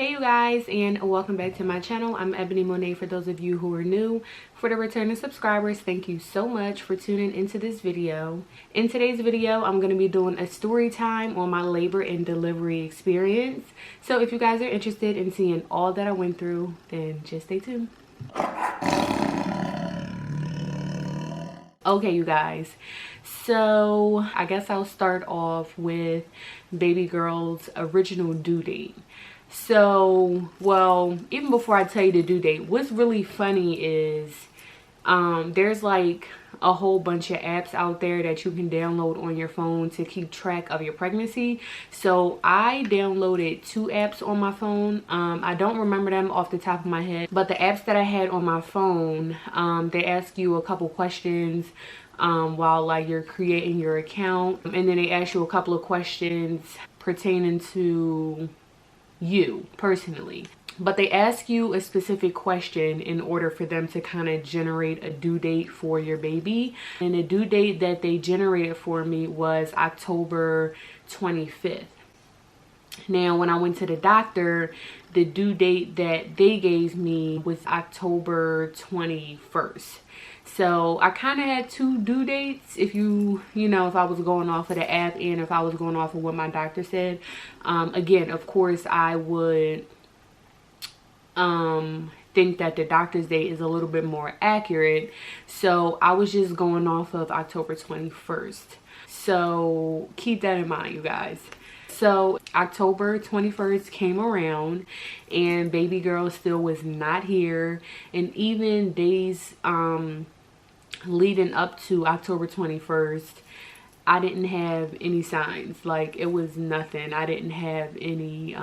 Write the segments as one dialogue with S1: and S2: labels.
S1: Hey you guys, and welcome back to my channel. I'm Ebony Monet for those of you who are new. For the returning subscribers, thank you so much for tuning into this video. In today's video, I'm going to be doing a story time on my labor and delivery experience. So if you guys are interested in seeing all that I went through, then just stay tuned. Okay, you guys, so I guess I'll start off with baby girl's original due date. So, well, even before I tell you the due date, what's really funny is there's like a whole bunch of apps out there that you can download on your phone to keep track of your pregnancy. So I downloaded 2 apps on my phone. I don't remember them off the top of my head, but the apps that I had on my phone, they ask you a couple questions while like you're creating your account, and then they ask you a couple of questions pertaining to you personally. But they ask you a specific question in order for them to kind of generate a due date for your baby. And the due date that they generated for me was October 25th. Now, when I went to the doctor, the due date that they gave me was October 21st. So I kind of had 2 due dates if if I was going off of the app and if I was going off of what my doctor said. Again, of course, I would think that the doctor's date is a little bit more accurate. So I was just going off of October 21st. So keep that in mind, you guys. So October 21st came around and baby girl still was not here. And even days leading up to October 21st, I didn't have any signs. Like, it was nothing. I didn't have any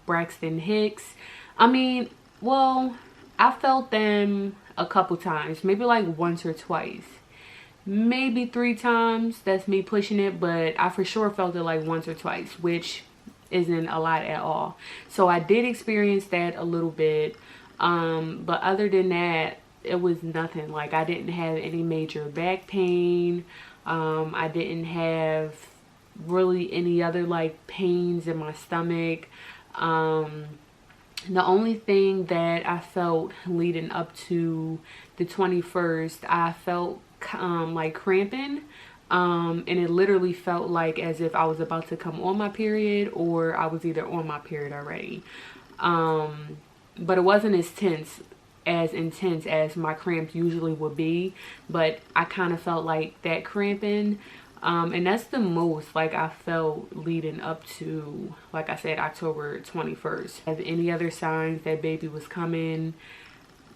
S1: Braxton Hicks. I mean, well, I felt them a couple times, maybe like once or twice, maybe 3 times. That's me pushing it, but I for sure felt it like once or twice, which isn't a lot at all. So I did experience that a little bit, but other than that, it was nothing. Like, I didn't have any major back pain. I didn't have really any other like pains in my stomach. The only thing that I felt leading up to the 21st, I felt like cramping. And it literally felt like as if I was about to come on my period, or I was either on my period already. But it wasn't as intense as my cramps usually would be, but I kind of felt like that cramping. And that's the most like I felt leading up to, like I said, October 21st. Have any other signs that baby was coming?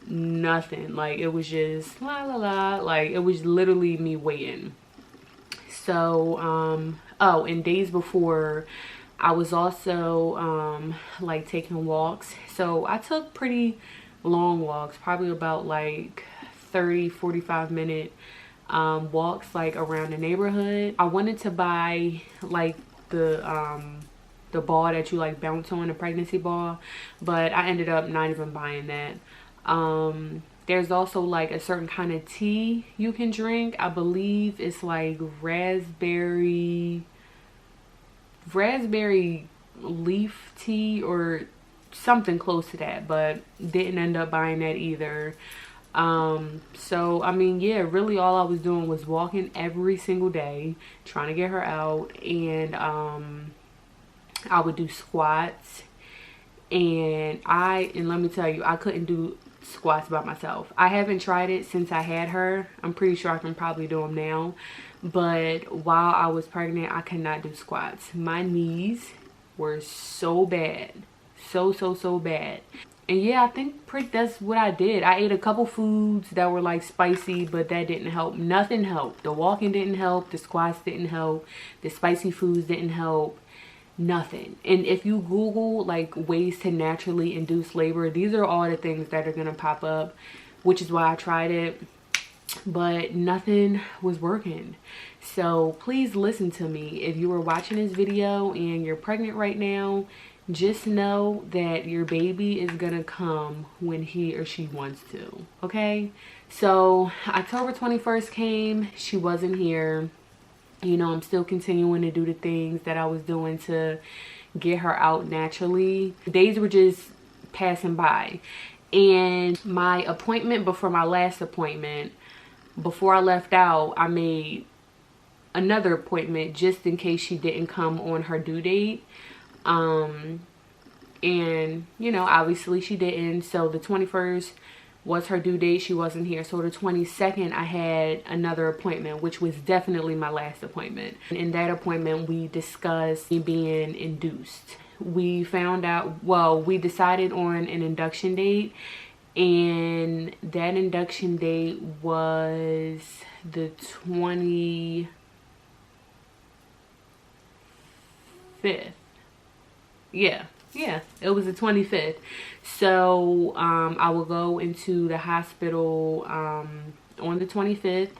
S1: Nothing. Like, it was just la la la. Like, it was literally me waiting. So oh, and days before, I was also like taking walks. So I took pretty long walks, probably about like 30-45 minute walks, like around the neighborhood. I wanted to buy like the ball that you like bounce on, the pregnancy ball, but I ended up not even buying that. There's also like a certain kind of tea you can drink. I believe it's like raspberry leaf tea or something close to that, but didn't end up buying that either. So I mean, yeah, really all I was doing was walking every single day, trying to get her out. And I would do squats, and let me tell you, I couldn't do squats by myself. I haven't tried it since I had her. I'm pretty sure I can probably do them now, but while I was pregnant, I could not do squats. My knees were so bad, so bad. And yeah, I think that's what I did. I ate a couple foods that were like spicy, but that didn't help. Nothing helped. The walking didn't help. The squats didn't help. The spicy foods didn't help. Nothing. And if you Google like ways to naturally induce labor, these are all the things that are gonna pop up, which is why I tried it, but nothing was working. So please listen to me. If you are watching this video and you're pregnant right now, just know that your baby is gonna come when he or she wants to, okay? So October 21st came, she wasn't here. You know, I'm still continuing to do the things that I was doing to get her out naturally. Days were just passing by. And my appointment before my last appointment, before I left out, I made another appointment just in case she didn't come on her due date. And you know, obviously she didn't. So the 21st was her due date. She wasn't here. So the 22nd I had another appointment, which was definitely my last appointment. In that appointment we discussed me being induced. We found out, well, we decided on an induction date, and that induction date was the 25th. Yeah, it was the 25th. So I will go into the hospital on the 25th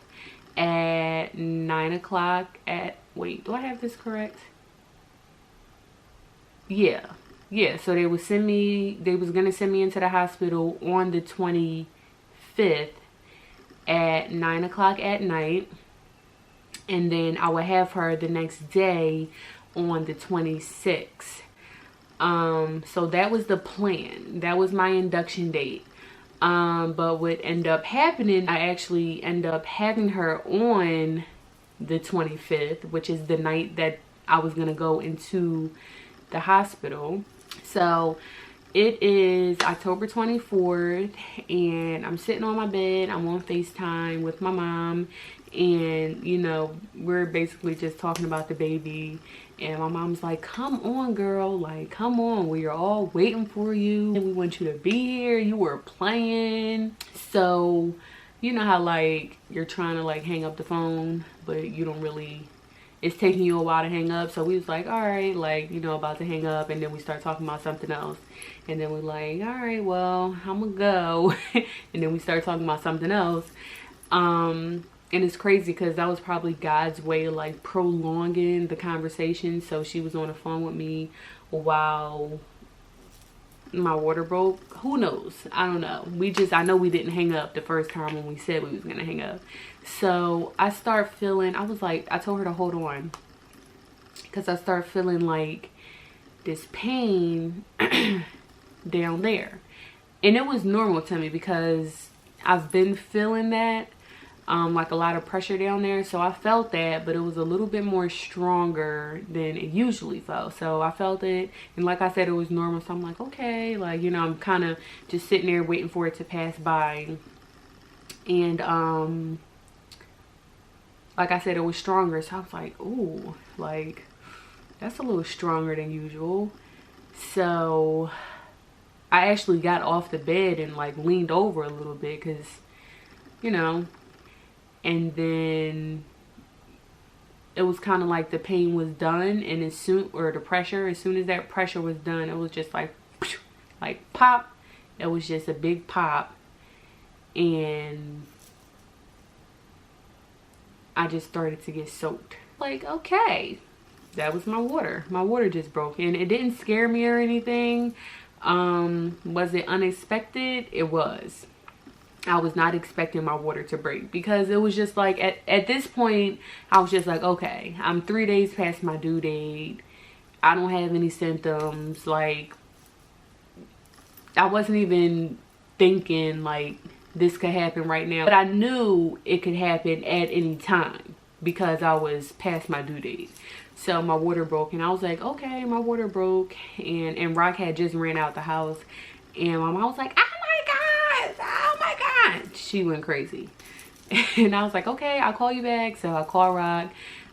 S1: at 9 o'clock at, wait, do I have this correct? Yeah, so they was gonna send me into the hospital on the 25th at 9 o'clock at night, and then I would have her the next day on the 26th. So that was the plan. That was my induction date. But what ended up happening, I actually ended up having her on the 25th, which is the night that I was gonna go into the hospital. So it is October 24th, and I'm sitting on my bed. I'm on FaceTime with my mom, and you know, we're basically just talking about the baby. And my mom's like, come on girl, like come on, we are all waiting for you, and we want you to be here, you were playing. So you know how like you're trying to like hang up the phone, but you don't really, it's taking you a while to hang up. So we was like, all right, like, you know, about to hang up, and then we start talking about something else, and then we're like, all right, well, I'm gonna go. And then we start talking about something else. And it's crazy because that was probably God's way of like prolonging the conversation. So she was on the phone with me while my water broke. Who knows? I don't know. I know we didn't hang up the first time when we said we was gonna hang up. So I start feeling, I was like, I told her to hold on, because I start feeling like this pain down there. And it was normal to me because I've been feeling that, like a lot of pressure down there. So I felt that, but it was a little bit more stronger than it usually felt. So I felt it, and like I said, it was normal. So I'm like, okay, like, you know, I'm kind of just sitting there waiting for it to pass by. And like I said, it was stronger. So I was like, ooh, like that's a little stronger than usual. So I actually got off the bed and like leaned over a little bit, because, you know, and then it was kind of like the pain was done, and as soon as that pressure was done, it was just like pop. It was just a big pop, and I just started to get soaked. Like, okay, that was my water. My water just broke, and it didn't scare me or anything. Was it unexpected? It was. I was not expecting my water to break, because it was just like at this point I was just like, okay, I'm 3 days past my due date. I don't have any symptoms. Like, I wasn't even thinking like this could happen right now, but I knew it could happen at any time because I was past my due date. So my water broke, and I was like, okay, my water broke, and Rock had just ran out the house, and my mom was like, oh my god, she went crazy. And I was like, okay, I'll call you back. So I called Rock.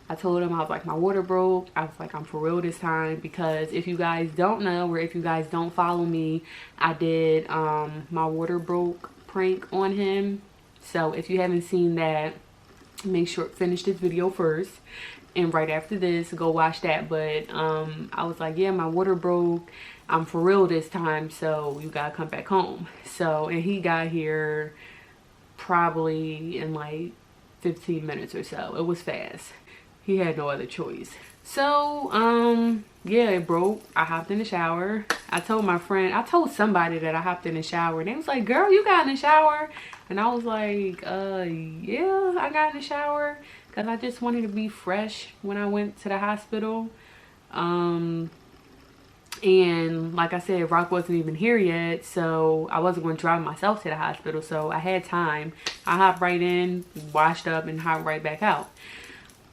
S1: I told him, I was like, my water broke. I was like, I'm for real this time, because if you guys don't know, or if you guys don't follow me, I did my water broke prank on him. So if you haven't seen that, make sure finish this video first, and right after this go watch that. But I was like, yeah, my water broke, I'm for real this time, so you gotta come back home. So, and he got here probably in like 15 minutes or so. It was fast. He had no other choice. So yeah, it broke. I hopped in the shower. I told my friend, I told somebody that I hopped in the shower, and they was like, girl, you got in the shower? And I was like, yeah, I got in the shower, because I just wanted to be fresh when I went to the hospital. And like I said, Rock wasn't even here yet, so I wasn't going to drive myself to the hospital. So I had time. I hopped right in, washed up, and hopped right back out.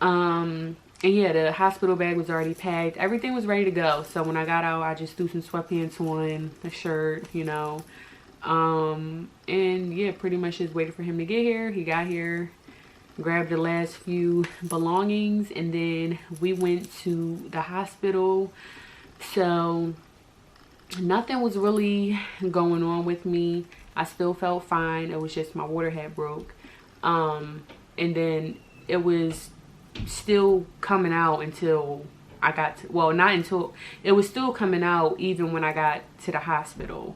S1: And yeah, the hospital bag was already packed. Everything was ready to go. So when I got out, I just threw some sweatpants on, a shirt, you know. And yeah, pretty much just waited for him to get here. He got here, grabbed the last few belongings, and then we went to the hospital. So nothing was really going on with me. I still felt fine. It was just my water had broke. And then it was still coming out until I got to, well, not until, it was still coming out even when I got to the hospital.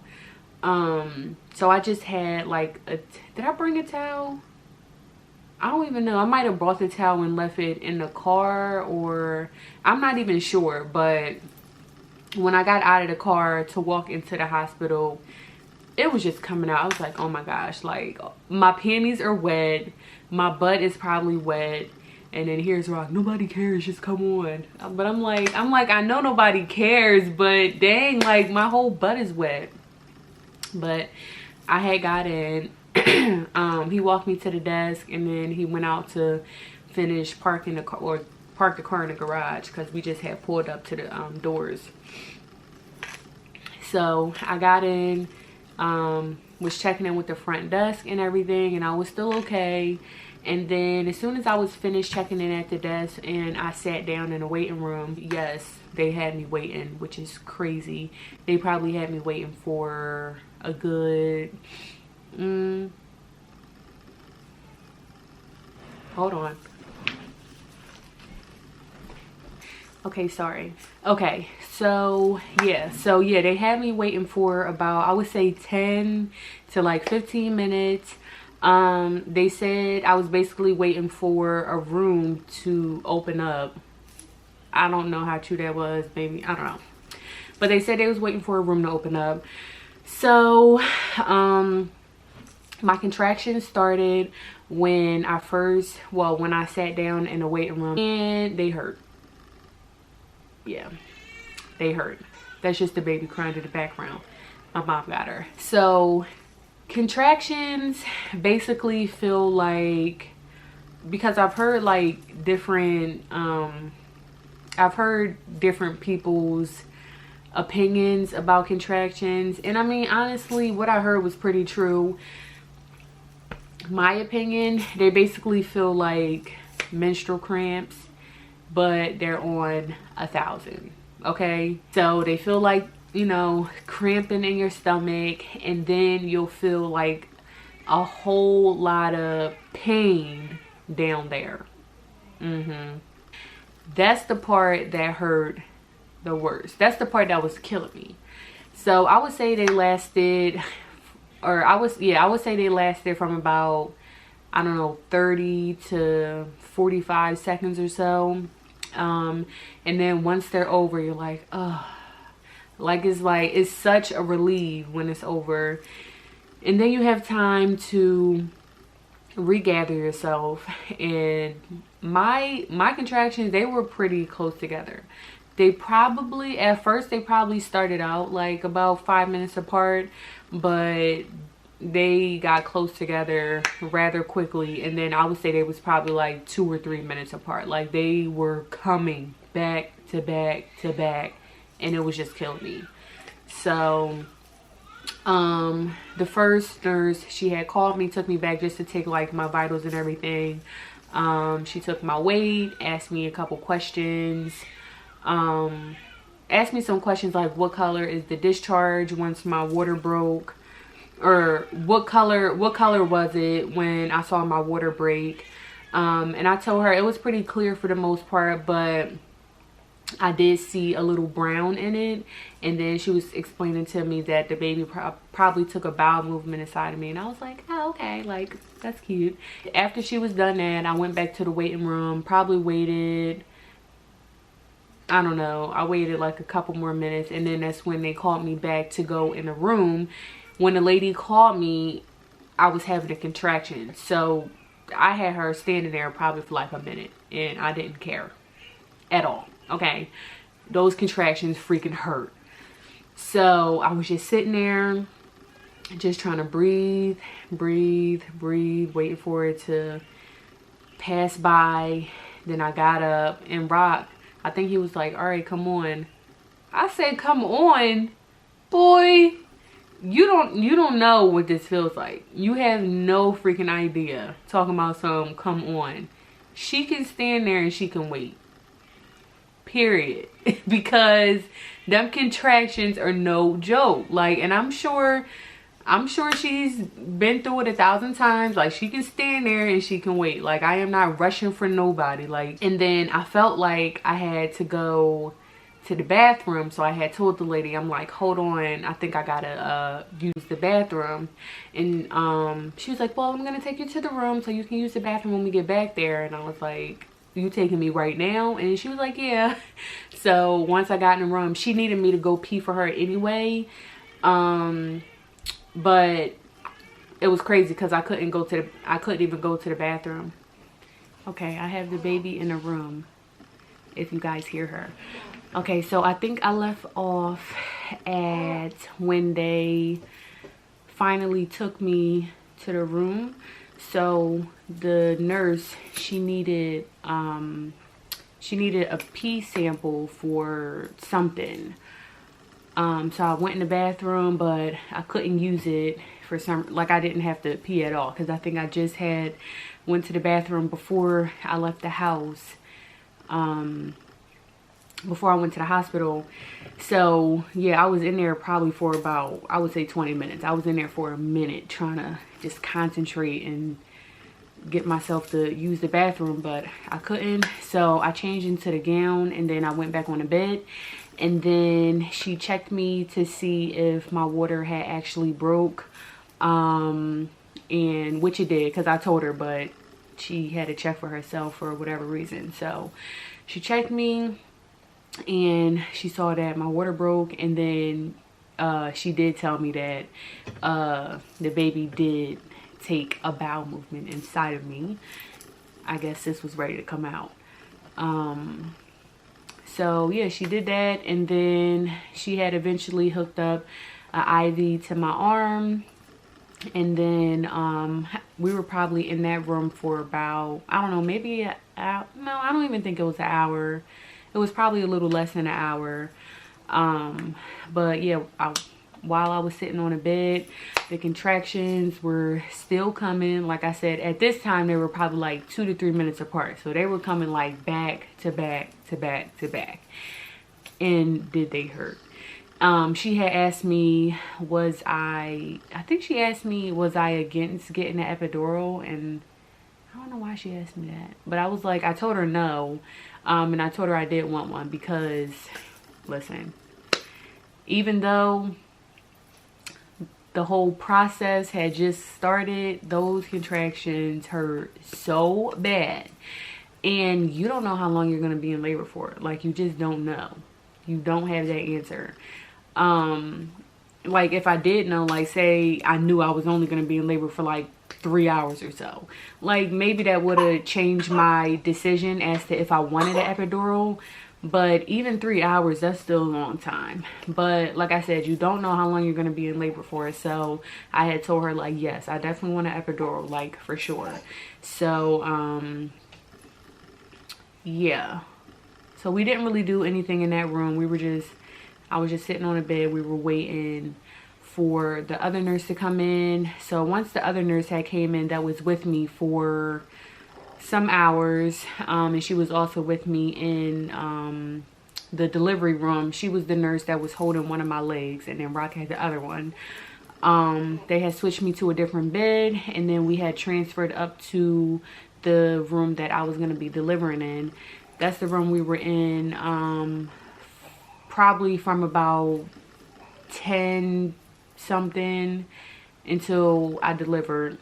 S1: So I just had like a, did I bring a towel? I don't even know. I might have brought the towel and left it in the car, or I'm not even sure. But when I got out of the car to walk into the hospital, it was just coming out. I was like, oh my gosh, like my panties are wet, my butt is probably wet. And then here's Rock, nobody cares, just come on. But I'm like, I know nobody cares, but dang, like my whole butt is wet. But I had got in. He walked me to the desk, and then he went out to finish parking the car, or park the car in the garage, because we just had pulled up to the doors. So I got in, was checking in with the front desk and everything, and I was still okay. And then as soon as I was finished checking in at the desk and I sat down in the waiting room, yes, they had me waiting, which is crazy. They probably had me waiting for a good hold on. Okay, sorry. Okay, so yeah, they had me waiting for about, I would say 10 to like 15 minutes. They said I was basically waiting for a room to open up. I don't know how true that was, maybe, I don't know. But they said they was waiting for a room to open up. So, my contractions started when I first, well, when I sat down in the waiting room, and they hurt. Yeah, they hurt. That's just the baby crying in the background. My mom got her. So contractions basically feel like, because I've heard like different I've heard different people's opinions about contractions, and I mean, honestly, what I heard was pretty true. My opinion, they basically feel like menstrual cramps, but they're on 1,000. Okay, so they feel like, you know, cramping in your stomach, and then you'll feel like a whole lot of pain down there. That's the part that hurt the worst. That's the part that was killing me. So I would say they lasted, or I would say they lasted from about, I don't know, 30 to 45 seconds or so. And then once they're over, you're like, oh, it's such a relief when it's over. And then you have time to regather yourself. And my contractions, they were pretty close together. They probably, at first they probably started out like about 5 minutes apart, but they got close together rather quickly. And then I would say they was probably like 2 or 3 minutes apart. Like they were coming back to back to back, and it was just killing me. So the first nurse, she had called me, took me back just to take like my vitals and everything. She took my weight, asked me a couple questions, asked me some questions like what color is the discharge once my water broke, or what color was it when I saw my water break. And I told her it was pretty clear for the most part, but I did see a little brown in it. And then she was explaining to me that the baby probably took a bowel movement inside of me, and I was like, oh, okay, like that's cute. After she was done that, I went back to the waiting room, probably waited, I don't know, I waited like a couple more minutes, and then that's when they called me back to go in the room. When the lady called me, I was having a contraction, so I had her standing there probably for like a minute, and I didn't care at all. Okay, those contractions freaking hurt. So I was just sitting there, just trying to breathe, waiting for it to pass by. Then I got up, and Rock, I think he was like, all right, come on. I said, come on, boy. You don't know what this feels like. You have no freaking idea. Talking about some come on. She can stand there and she can wait. Period. Because them contractions are no joke. Like, and I'm sure she's been through it 1,000 times. Like, she can stand there and she can wait. Like, I am not rushing for nobody. Like, and then I felt like I had to go to the bathroom, so I had told the lady, I'm like, hold on, I think I gotta use the bathroom. And she was like, well, I'm gonna take you to the room so you can use the bathroom when we get back there. And I was like, you taking me right now? And she was like, yeah. So once I got in the room, she needed me to go pee for her anyway, but it was crazy because I couldn't even go to the bathroom. Okay, I have the baby in the room, if you guys hear her. Okay, so I think I left off at when they finally took me to the room. So the nurse, she needed a pee sample for something. So I went in the bathroom, but I couldn't use it for like I didn't have to pee at all, because I think I just went to the bathroom before I left the house. Before I went to the hospital. So yeah, I was in there probably for about, I would say 20 minutes. I was in there for a minute trying to just concentrate and get myself to use the bathroom, but I couldn't. So I changed into the gown, and then I went back on the bed, and then she checked me to see if my water had actually broke, and which it did, because I told her, but she had to check for herself for whatever reason. So she checked me, and she saw that my water broke, and then she did tell me that the baby did take a bowel movement inside of me. I guess this was ready to come out. So yeah, she did that, and then she had eventually hooked up an IV to my arm, and then we were probably in that room for about, I don't know, maybe no, I don't even think it was an hour. It was probably a little less than an hour. But yeah, while I was sitting on a bed, the contractions were still coming. Like I said, at this time, they were probably like 2 to 3 minutes apart. So they were coming like back to back to back to back. And did they hurt? She had asked me, I think she asked me, was I against getting an epidural? And I don't know why she asked me that. But I was like, I told her no. And I told her I did want one because, listen, even though the whole process had just started, those contractions hurt so bad. And you don't know how long you're going to be in labor for. Like, you just don't know. You don't have that answer. Like, if I did know, like, say I knew I was only going to be in labor for like 3 hours or so, like, maybe that would have changed my decision as to if I wanted an epidural. But even 3 hours, that's still a long time. But like I said, you don't know how long you're going to be in labor for. So I had told her, like, yes, I definitely want an epidural, like, for sure. So yeah, so we didn't really do anything in that room. I was just sitting on a bed. We were waiting for the other nurse to come in. So once the other nurse had came in, that was with me for some hours, and she was also with me in the delivery room. She was the nurse that was holding one of my legs, and then Rock had the other one. They had switched me to a different bed, and then we had transferred up to the room that I was going to be delivering in. That's the room we were in probably from about 10 something until I delivered,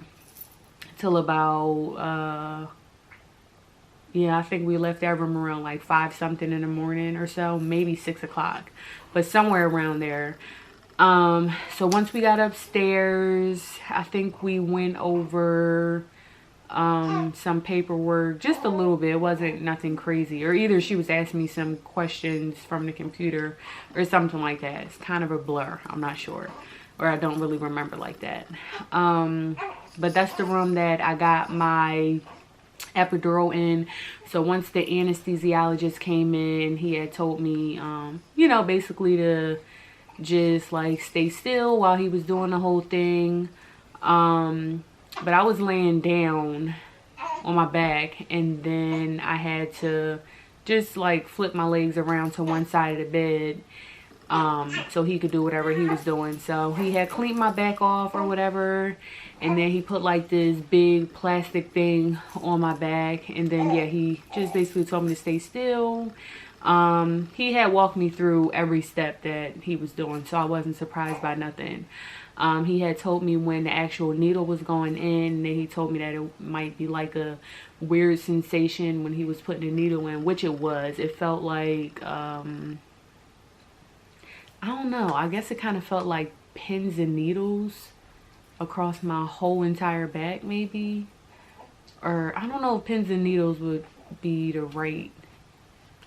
S1: till about yeah, I think we left that room around like 5 something in the morning or so, maybe 6 o'clock, but somewhere around there. So once we got upstairs, I think we went over some paperwork, just a little bit. It wasn't nothing crazy, or either she was asking me some questions from the computer or something like that. It's kind of a blur, I'm not sure, or I don't really remember like that. But that's the room that I got my epidural in. So once the anesthesiologist came in, he had told me you know, basically to just like stay still while he was doing the whole thing. But I was laying down on my back, and then I had to just like flip my legs around to one side of the bed so he could do whatever he was doing. So he had cleaned my back off or whatever, and then he put like this big plastic thing on my back, and then yeah, he just basically told me to stay still. He had walked me through every step that he was doing, so I wasn't surprised by nothing. He had told me when the actual needle was going in, and then he told me that it might be like a weird sensation when he was putting the needle in, which it was. It felt like, I don't know, I guess it kind of felt like pins and needles across my whole entire back, maybe. Or I don't know if pins and needles would be the right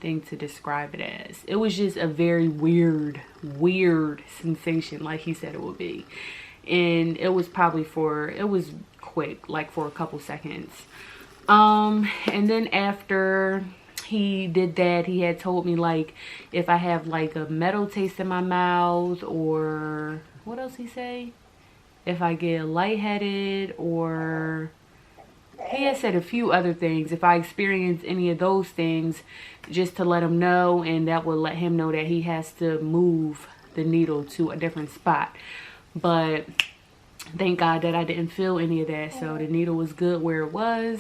S1: thing to describe it as. It was just a very weird sensation, like he said it would be. And it was probably it was quick, like for a couple seconds. And then after he did that, he had told me like if I have like a metal taste in my mouth, or what else he say? If I get lightheaded, or he had said a few other things. If I experience any of those things, just to let him know, and that will let him know that he has to move the needle to a different spot. But thank God that I didn't feel any of that. So the needle was good where it was.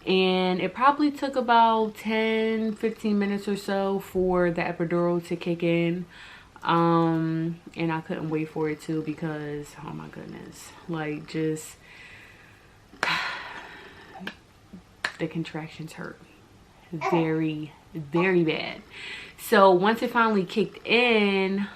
S1: And it probably took about 10-15 minutes or so for the epidural to kick in. And I couldn't wait for it to, because oh my goodness, like just the contractions hurt very bad. So once it finally kicked in,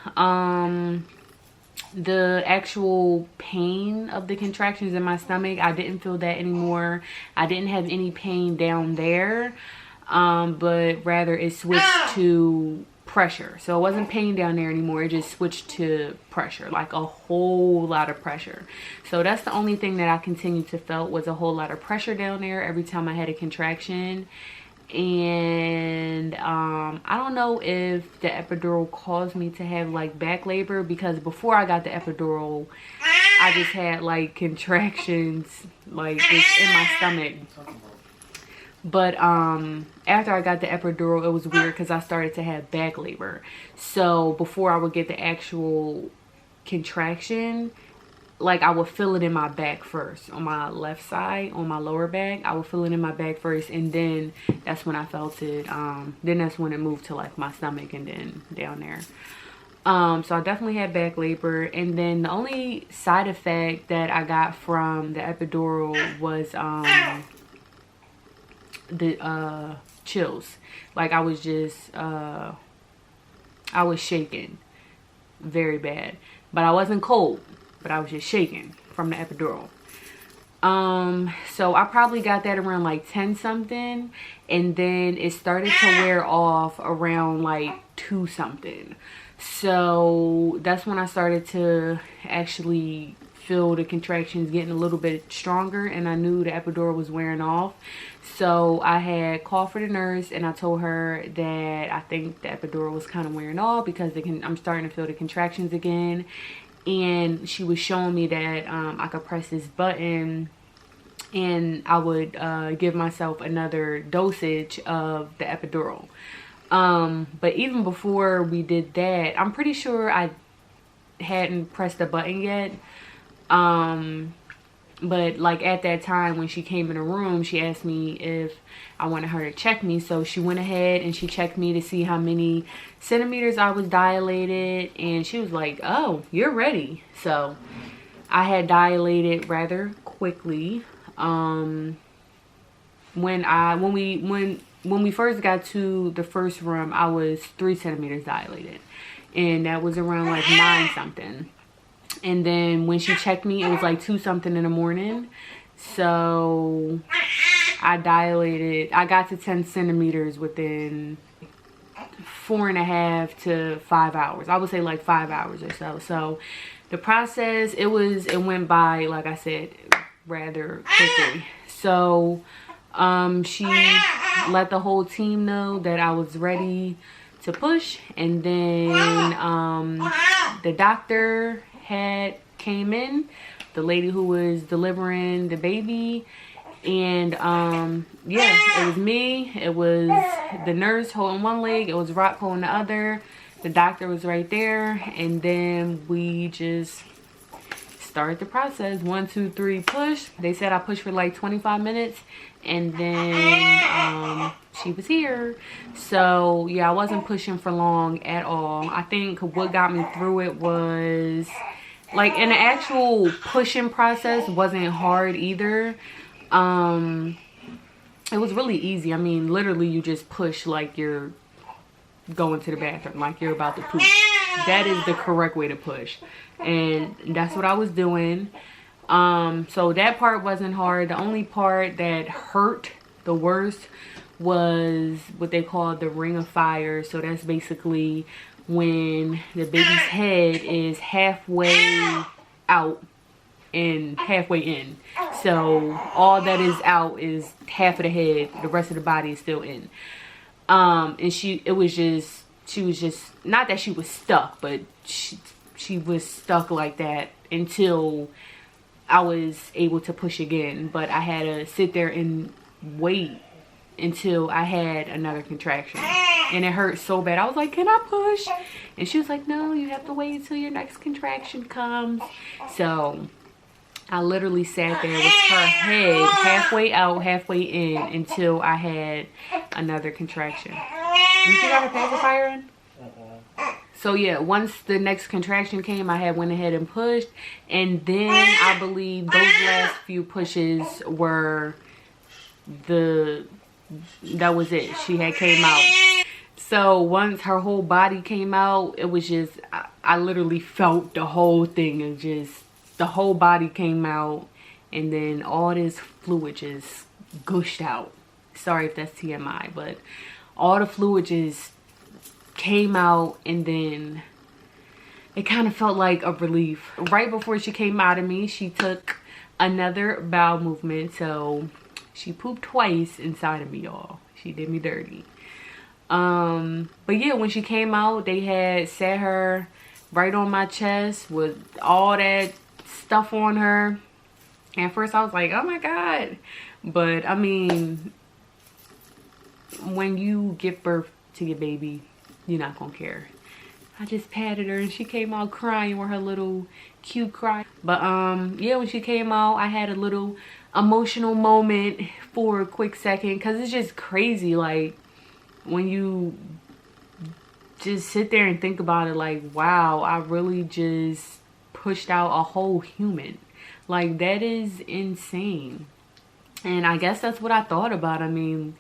S1: the actual pain of the contractions in my stomach, I didn't feel that anymore. I didn't have any pain down there, but rather it switched to pressure. So it wasn't pain down there anymore. It just switched to pressure, like a whole lot of pressure. So that's the only thing that I continued to felt, was a whole lot of pressure down there every time I had a contraction. And I don't know if the epidural caused me to have like back labor, because before I got the epidural, I just had like contractions like just in my stomach. But after I got the epidural, it was weird because I started to have back labor. So before I would get the actual contraction, like I would feel it in my back first, on my left side, on my lower back. I would feel it in my back first, and then that's when I felt it. Then that's when it moved to like my stomach and then down there. So I definitely had back labor. And then the only side effect that I got from the epidural was the chills. Like I was just I was shaking very bad, but I wasn't cold, but I was just shaking from the epidural. So I probably got that around like 10 something, and then it started to wear off around like 2 something. So that's when I started to actually feel the contractions getting a little bit stronger, and I knew the epidural was wearing off. So I had called for the nurse, and I told her that I think the epidural was kind of wearing off because I'm starting to feel the contractions again. And she was showing me that I could press this button and I would give myself another dosage of the epidural. But even before we did that, I'm pretty sure I hadn't pressed the button yet. But like at that time when she came in the room, she asked me if I wanted her to check me. So she went ahead and she checked me to see how many centimeters I was dilated, and she was like, "Oh, you're ready." So I had dilated rather quickly. When we first got to the first room, I was 3 centimeters dilated, and that was around like 9 something. And then when she checked me, it was like 2 something in the morning. So I dilated. I got to 10 centimeters within 4.5 to 5 hours. I would say like 5 hours or so. So the process, it went by, like I said, rather quickly. So she let the whole team know that I was ready to push, and then the doctor came in, the lady who was delivering the baby, and yeah, it was me, it was the nurse holding one leg, it was Rock holding the other, the doctor was right there, and then we just started the process. 1, 2, 3, push. They said I pushed for like 25 minutes, and then she was here. So yeah, I wasn't pushing for long at all. I think what got me through it was, like, in the actual pushing process wasn't hard either. It was really easy. I mean, literally you just push like you're going to the bathroom, like you're about to poop. That is the correct way to push, and that's what I was doing. So that part wasn't hard. The only part that hurt the worst was what they call the ring of fire. So that's basically when the baby's head is halfway out and halfway in. So all that is out is half of the head, the rest of the body is still in. And she was just, not that she was stuck, but she was stuck like that until I was able to push again. But I had to sit there and wait until I had another contraction, and it hurt so bad. I was like, can I push? And she was like, no, you have to wait until your next contraction comes. So I literally sat there with her head halfway out, halfway in, until I had another contraction. Did you got a pacifier in? So yeah, once the next contraction came, I had went ahead and pushed, and then I believe those last few pushes were that was it. She had came out. So once her whole body came out, it was just, I literally felt the whole thing, and just the whole body came out, and then all this fluid just gushed out. Sorry if that's TMI, but all the fluid just came out, and then it kind of felt like a relief. Right before she came out of me, she took another bowel movement, so she pooped twice inside of me, y'all. She did me dirty. But yeah, when she came out, they had sat her right on my chest with all that stuff on her. And at first I was like, oh my God. But I mean, when you give birth to your baby, you're not gonna care. I just patted her and she came out crying with her little cute cry. But yeah, when she came out, I had a little emotional moment for a quick second, because it's just crazy, like, when you just sit there and think about it, like, wow, I really just pushed out a whole human. Like, that is insane. And I guess that's what I thought about. I mean,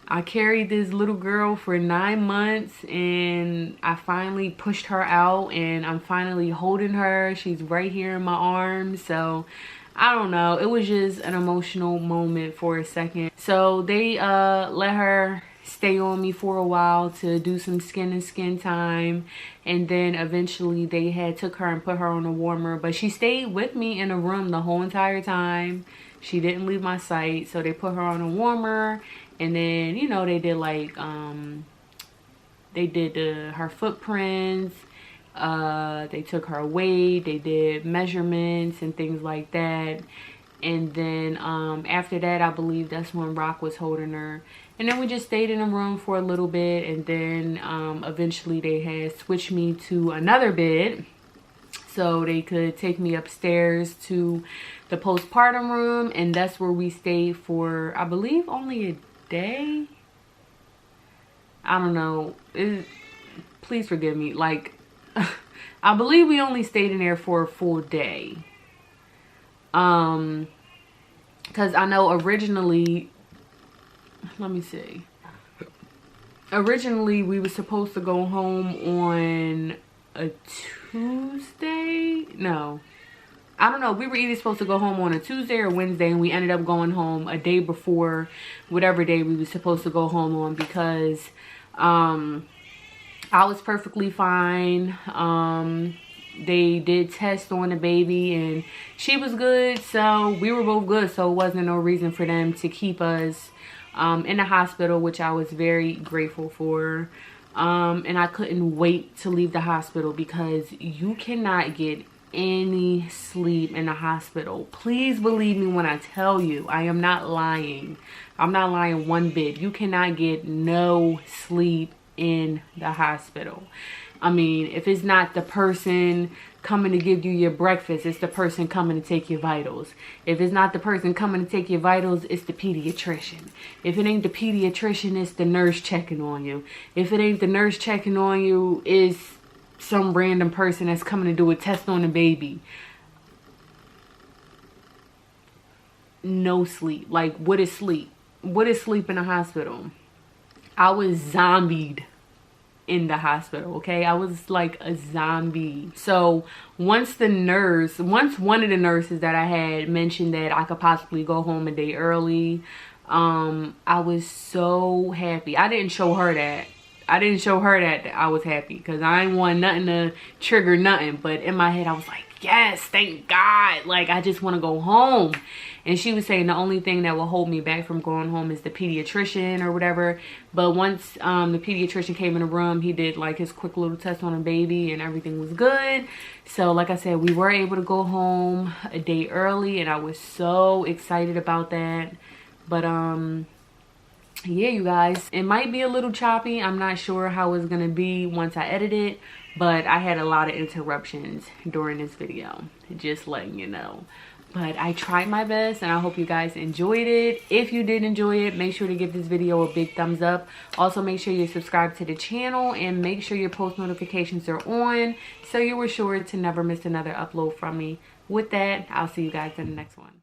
S1: I carried this little girl for 9 months, and I finally pushed her out, and I'm finally holding her. She's right here in my arms. So I don't know, it was just an emotional moment for a second. So they let her stay on me for a while to do some skin and skin time, and then eventually they had took her and put her on a warmer. But she stayed with me in a room the whole entire time. She didn't leave my sight. So they put her on a warmer, and then, you know, they did like they did her footprints, they took her weight, they did measurements and things like that. And then after that, I believe that's when Rock was holding her. And then we just stayed in a room for a little bit, and then eventually they had switched me to another bed so they could take me upstairs to the postpartum room, and that's where we stayed for, I believe, only a day. I don't know, please forgive me, like, I believe we only stayed in there for a full day. Because I know originally, let me see, originally we were supposed to go home on a Tuesday. No, I don't know, we were either supposed to go home on a Tuesday or Wednesday, and we ended up going home a day before whatever day we were supposed to go home on, because I was perfectly fine. They did tests on the baby and she was good, so we were both good, so it wasn't no reason for them to keep us in the hospital, which I was very grateful for. And I couldn't wait to leave the hospital, because you cannot get any sleep in the hospital. Please believe me when I tell you, I am not lying. I'm not lying one bit. You cannot get no sleep in the hospital. I mean, if it's not the person coming to give you your breakfast, it's the person coming to take your vitals. If it's not the person coming to take your vitals, it's the pediatrician. If it ain't the pediatrician, it's the nurse checking on you. If it ain't the nurse checking on you, it's some random person that's coming to do a test on the baby. No sleep. Like, what is sleep? What is sleep in a hospital? I was zombied in the hospital, okay? I was like a zombie. So once one of the nurses that I had mentioned that I could possibly go home a day early, I was so happy. I didn't show her that I was happy, because I didn't want nothing to trigger nothing. But in my head, I was like, yes, thank God. Like, I just want to go home. And she was saying the only thing that will hold me back from going home is the pediatrician or whatever. But once the pediatrician came in the room, he did like his quick little test on a baby and everything was good. So like I said, we were able to go home a day early, and I was so excited about that. But yeah, you guys, it might be a little choppy. I'm not sure how it's gonna be once I edit it, but I had a lot of interruptions during this video, just letting you know. But I tried my best, and I hope you guys enjoyed it. If you did enjoy it, make sure to give this video a big thumbs up. Also, make sure you subscribe to the channel, and make sure your post notifications are on, so you were sure to never miss another upload from me. With that, I'll see you guys in the next one.